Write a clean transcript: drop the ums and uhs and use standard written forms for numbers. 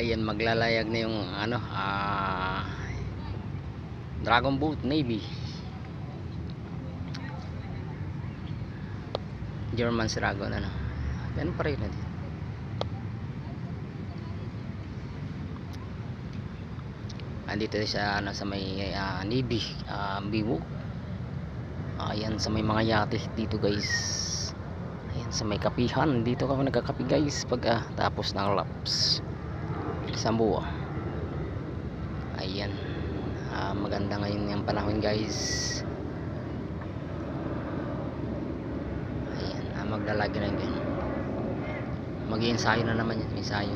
Ayan, maglalayag na yung ano, Dragon Boat Navy. German Dragon, ano. Ganun pa rin na dito. Andito sa ano, sa may Navy, Biwok. Ayan, sa may mga yate dito guys. Ayan, sa may kapihan. Dito kami nagkakapi guys pag tapos ng laps. Isang buo. Ayan, maganda ngayon yung panahon guys. Ayan, maglalagay na yun. Mag-iensayo na naman yun, ensayo.